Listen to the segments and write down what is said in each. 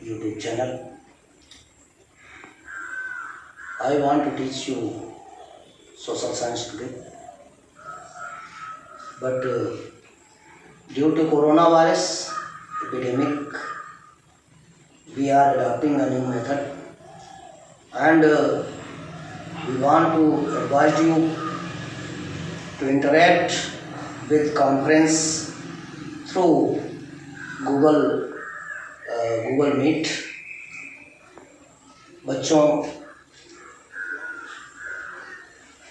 YouTube channel. I want to teach you social science today, but due to coronavirus epidemic, we are adopting a new method, and we want to advise you to interact with conference through Google Meet. बच्चों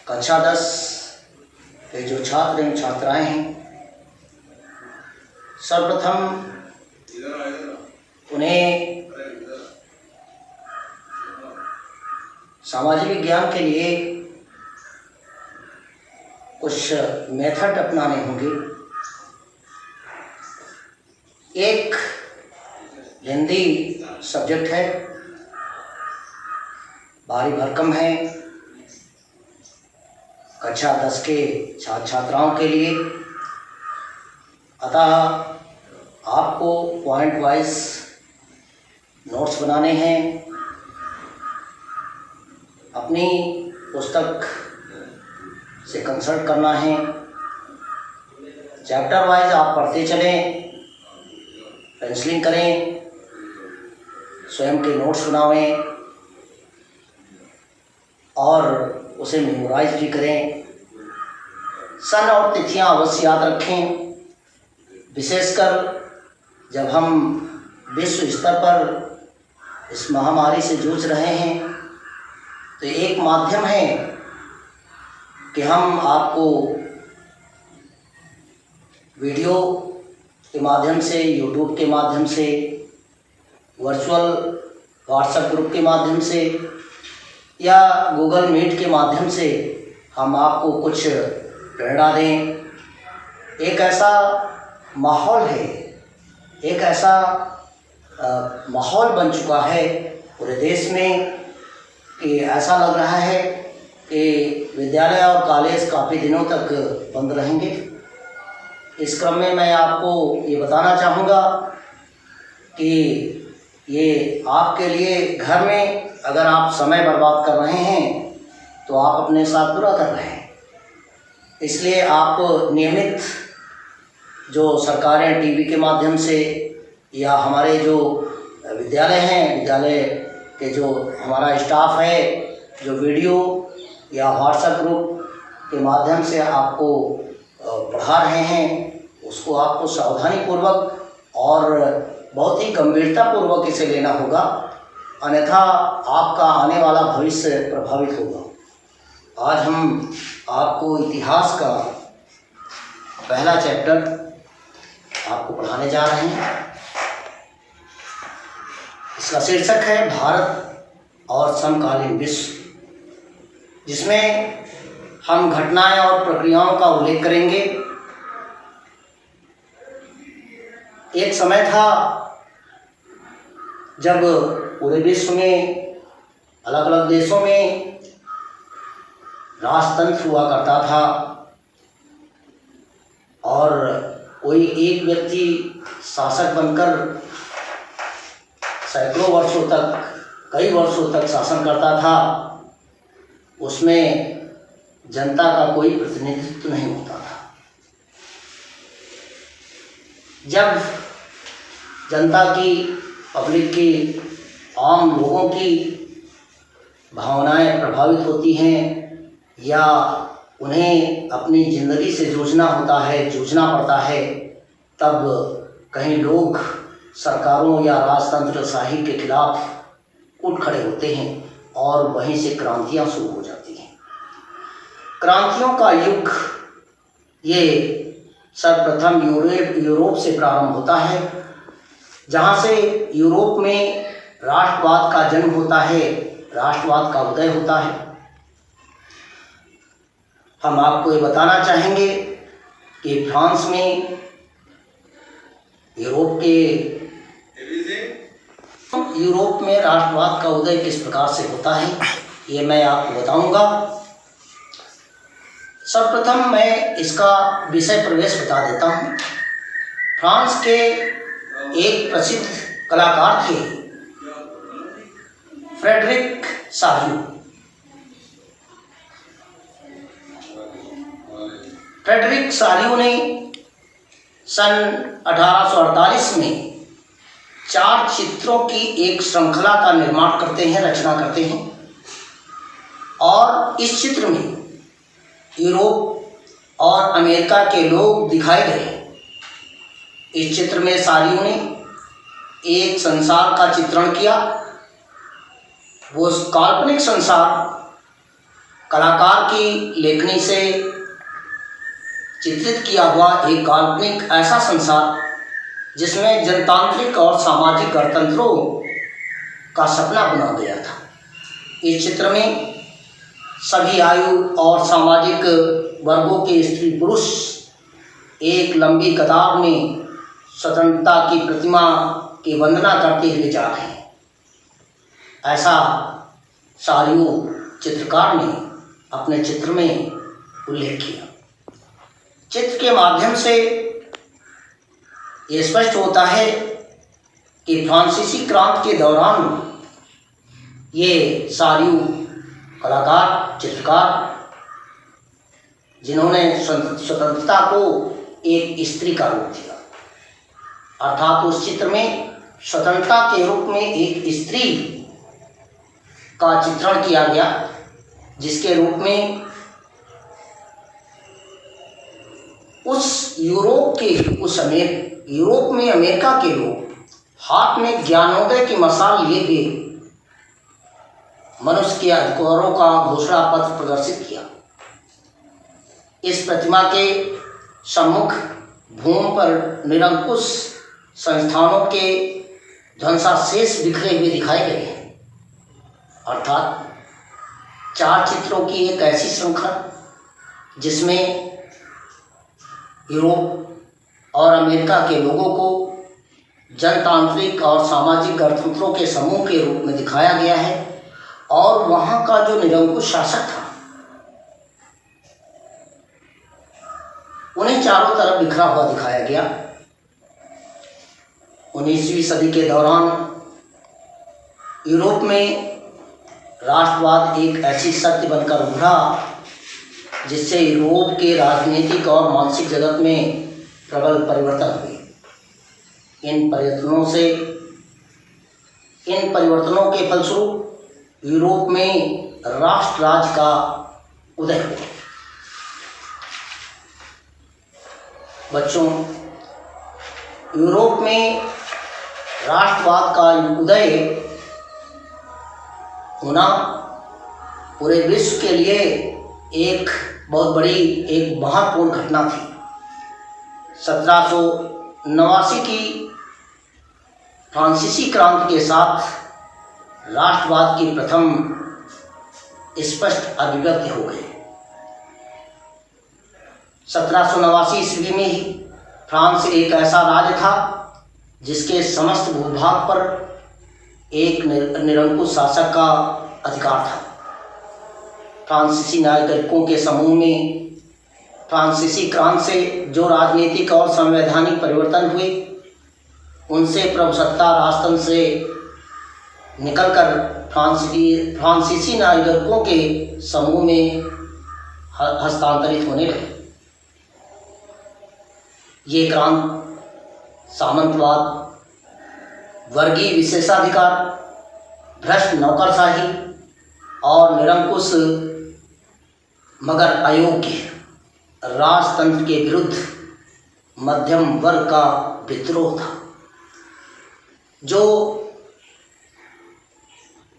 कक्षा 10 के जो छात्र एवं छात्राएं हैं, सर्वप्रथम उन्हें सामाजिक विज्ञान के लिए कुछ मेथड अपनाने होंगे। एक हिंदी सब्जेक्ट है, भारी भरकम है कक्षा 10 के छात्र छात्राओं के लिए, अतः आपको पॉइंट वाइज नोट्स बनाने हैं। अपनी पुस्तक से कंसल्ट करना है, चैप्टर वाइज आप पढ़ते चलें, पेंसिलिंग करें, स्वयं के नोट्स बनावें और उसे मेमोराइज भी करें। सन और तिथियां अवश्य याद रखें, विशेषकर जब हम विश्व स्तर पर इस महामारी से जूझ रहे हैं, तो एक माध्यम है कि हम आपको वीडियो के माध्यम से, यूट्यूब के माध्यम से, वर्चुअल व्हाट्सएप ग्रुप के माध्यम से या गूगल मीट के माध्यम से हम आपको कुछ प्रेरणा दें। एक ऐसा माहौल है, एक ऐसा माहौल बन चुका है पूरे देश में कि ऐसा लग रहा है कि विद्यालय और कॉलेज काफ़ी दिनों तक बंद रहेंगे। इस क्रम में मैं आपको ये बताना चाहूँगा कि ये आपके लिए घर में अगर आप समय बर्बाद कर रहे हैं तो आप अपने साथ बुरा कर रहे हैं। इसलिए आप नियमित जो सरकारें टीवी के माध्यम से या हमारे जो विद्यालय हैं, विद्यालय के जो हमारा स्टाफ है, जो वीडियो या व्हाट्सएप ग्रुप के माध्यम से आपको पढ़ा रहे हैं, उसको आपको सावधानीपूर्वक और बहुत ही गंभीरतापूर्वक इसे लेना होगा, अन्यथा आपका आने वाला भविष्य प्रभावित होगा। आज हम आपको इतिहास का पहला चैप्टर आपको पढ़ाने जा रहे हैं। इसका शीर्षक है भारत और समकालीन विश्व, जिसमें हम घटनाएं और प्रक्रियाओं का उल्लेख करेंगे। एक समय था जब पूरे विश्व में अलग अलग देशों में राजतंत्र हुआ करता था और कोई एक व्यक्ति शासक बनकर सैकड़ों वर्षों तक, कई वर्षों तक शासन करता था। उसमें जनता का कोई प्रतिनिधित्व नहीं होता था। जब जनता की, पब्लिक की, आम लोगों की भावनाएं प्रभावित होती हैं या उन्हें अपनी ज़िंदगी से जूझना पड़ता है, तब कहीं लोग सरकारों या राजतंत्रशाही के खिलाफ उठ खड़े होते हैं और वहीं से क्रांतियां शुरू हो जाती हैं। क्रांतियों का युग ये सर्वप्रथम यूरोप से प्रारंभ होता है, जहाँ से यूरोप में राष्ट्रवाद का जन्म होता है, राष्ट्रवाद का उदय होता है। हम आपको ये बताना चाहेंगे कि फ्रांस में यूरोप में राष्ट्रवाद का उदय किस प्रकार से होता है, ये मैं आपको बताऊंगा। सर्वप्रथम मैं इसका विषय प्रवेश बता देता हूँ। फ्रांस के एक प्रसिद्ध कलाकार थे फ्रेडरिक सारियू। फ्रेडरिक सारियू ने सन 1848 में 4 चित्रों की एक श्रृंखला का निर्माण करते हैं, रचना करते हैं, और इस चित्र में यूरोप और अमेरिका के लोग दिखाए गए। इस चित्र में सारियू ने एक संसार का चित्रण किया। वो काल्पनिक संसार कलाकार की लेखनी से चित्रित किया हुआ एक काल्पनिक ऐसा संसार जिसमें जनतांत्रिक और सामाजिक गणतंत्रों का सपना बुना गया था। इस चित्र में सभी आयु और सामाजिक वर्गों के स्त्री पुरुष एक लंबी कतार में स्वतंत्रता की प्रतिमा की वंदना करते हुए जा रहे हैं। ऐसा सारियू चित्रकार ने अपने चित्र में उल्लेख किया। चित्र के माध्यम से ये स्पष्ट होता है कि फ्रांसीसी क्रांति के दौरान ये सारियू कलाकार, चित्रकार, जिन्होंने स्वतंत्रता को एक स्त्री का रूप दिया, अर्थात उस चित्र में स्वतंत्रता के रूप में एक स्त्री का चित्रण किया गया, जिसके रूप में उस यूरोप में अमेरिका के लोग हाथ में ज्ञानोदय की मशाल लिए हुए मनुष्य के अधिकारों का घोषणा पत्र प्रदर्शित किया। इस प्रतिमा के सम्मुख भूमि पर निरंकुश संस्थानों के ध्वंसावशेष बिखरे हुए दिखाए गए हैं, अर्थात 4 चित्रों की एक ऐसी श्रृंखला जिसमें यूरोप और अमेरिका के लोगों को जनतांत्रिक और सामाजिक गणतंत्रों के समूह के रूप में दिखाया गया है, और वहाँ का जो निरंकुश शासक था उन्हें चारों तरफ बिखरा हुआ दिखाया गया। 19वीं सदी के दौरान यूरोप में राष्ट्रवाद एक ऐसी शक्ति बनकर उभरा जिससे यूरोप के राजनीतिक और मानसिक जगत में प्रबल परिवर्तन हुए। इन परिवर्तनों के फलस्वरूप यूरोप में राष्ट्र राज्य का उदय हुआ। बच्चों, यूरोप में राष्ट्रवाद का उदय होना पूरे विश्व के लिए एक बहुत बड़ी, एक महत्वपूर्ण घटना थी। 1789 की फ्रांसीसी क्रांति के साथ राष्ट्रवाद की प्रथम स्पष्ट अभिव्यक्ति हो गई। 1789 ईस्वी में ही फ्रांस एक ऐसा राज्य था जिसके समस्त भूभाग पर एक निरंकुश शासक का अधिकार था। फ्रांसीसी नागरिकों के समूह में फ्रांसीसी क्रांति से जो राजनीतिक और संवैधानिक परिवर्तन हुए, उनसे प्रभुसत्ता राजतंत्र से निकलकर फ्रांसीसी नागरिकों के समूह में हस्तांतरित होने लगे। ये क्रांति सामंतवाद, वर्गीय विशेषाधिकार, भ्रष्ट नौकरशाही और निरंकुश मगर अयोग्य राजतंत्र के विरुद्ध मध्यम वर्ग का विद्रोह था, जो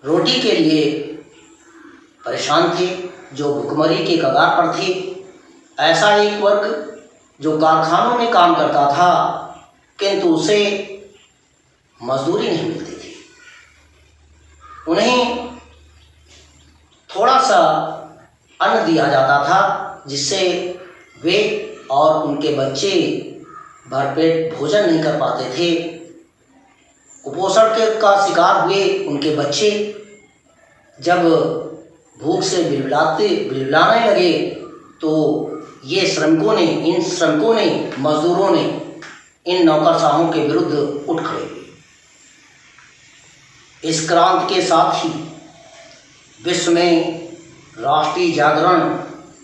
रोटी के लिए परेशान थे, जो भुखमरी के कगार पर थे। ऐसा एक वर्ग जो कारखानों में काम करता था किंतु उसे मजदूरी नहीं मिलती थी। उन्हें थोड़ा सा अन्न दिया जाता था जिससे वे और उनके बच्चे भरपेट भोजन नहीं कर पाते थे। कुपोषण का शिकार हुए उनके बच्चे जब भूख से बिलबिलाने लगे तो इन श्रमिकों ने, मजदूरों ने इन नौकरशाहों के विरुद्ध उठ खड़े हुए। इस क्रांति के साथ ही विश्व में राष्ट्रीय जागरण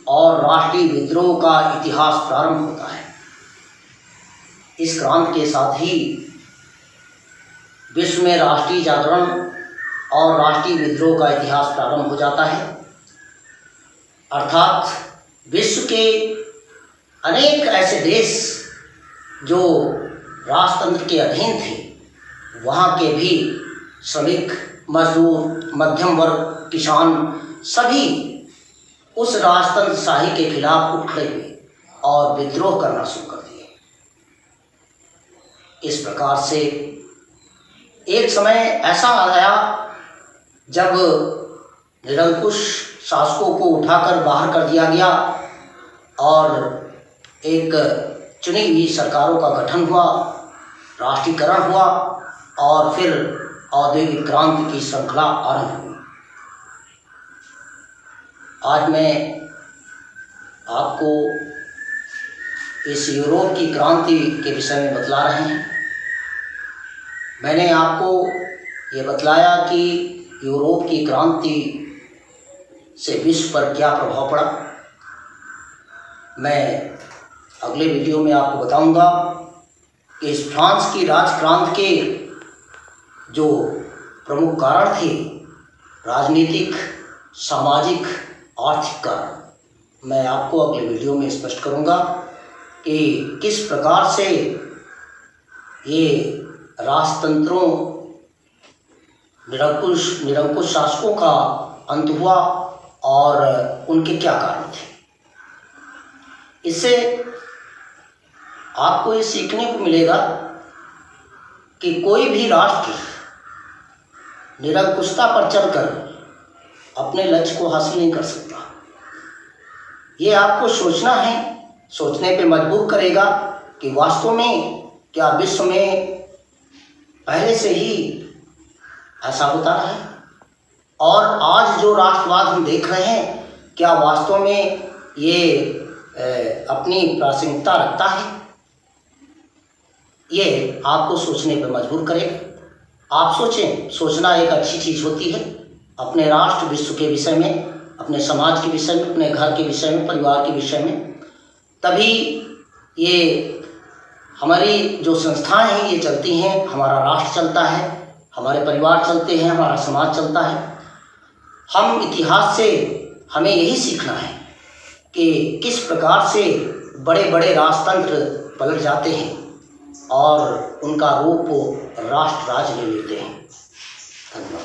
और राष्ट्रीय विद्रोह का इतिहास प्रारंभ होता है। इस क्रांति के साथ ही विश्व में राष्ट्रीय जागरण और राष्ट्रीय विद्रोह का इतिहास प्रारंभ हो जाता है, अर्थात विश्व के अनेक ऐसे देश जो राजतंत्र के अधीन थे, वहाँ के भी श्रमिक, मजदूर, मध्यम वर्ग, किसान सभी उस राजतंत्र शाही के खिलाफ उठ खड़े हुए और विद्रोह करना शुरू कर दिए। इस प्रकार से एक समय ऐसा आया जब निरंकुश शासकों को उठाकर बाहर कर दिया गया और एक चुनी हुई सरकारों का गठन हुआ, राष्ट्रीयकरण हुआ और फिर औद्योगिक क्रांति की श्रृंखला आरंभ हुई। आज मैं आपको इस यूरोप की क्रांति के विषय में बतला रहे हैं। मैंने आपको ये बतलाया कि यूरोप की क्रांति से विश्व पर क्या प्रभाव पड़ा। मैं अगले वीडियो में आपको बताऊंगा कि इस फ्रांस की राजक्रांति के जो प्रमुख कारण थे, राजनीतिक, सामाजिक, आर्थिक कारण, मैं आपको अगले वीडियो में स्पष्ट करूंगा कि किस प्रकार से ये राजतंत्रों, निरंकुश शासकों का अंत हुआ और उनके क्या कारण थे। इससे आपको ये सीखने को मिलेगा कि कोई भी राष्ट्र निरंकुशता पर चलकर अपने लक्ष्य को हासिल नहीं कर सकता। ये आपको सोचना है, सोचने पे मजबूर करेगा कि वास्तव में क्या विश्व में पहले से ही ऐसा होता रहा है और आज जो राष्ट्रवाद हम देख रहे हैं क्या वास्तव में ये अपनी प्रासंगिकता रखता है। ये आपको सोचने पर मजबूर करेगा। आप सोचें, सोचना एक अच्छी चीज़ होती है अपने राष्ट्र, विश्व के विषय में, अपने समाज के विषय में, अपने घर के विषय में, परिवार के विषय में। तभी ये हमारी जो संस्थाएं हैं ये चलती हैं, हमारा राष्ट्र चलता है, हमारे परिवार चलते हैं, हमारा समाज चलता है। हम इतिहास से हमें यही सीखना है कि किस प्रकार से बड़े बड़े राजतंत्र पलट जाते हैं और उनका रूप राष्ट्र राज्य ले लेते हैं। धन्यवाद।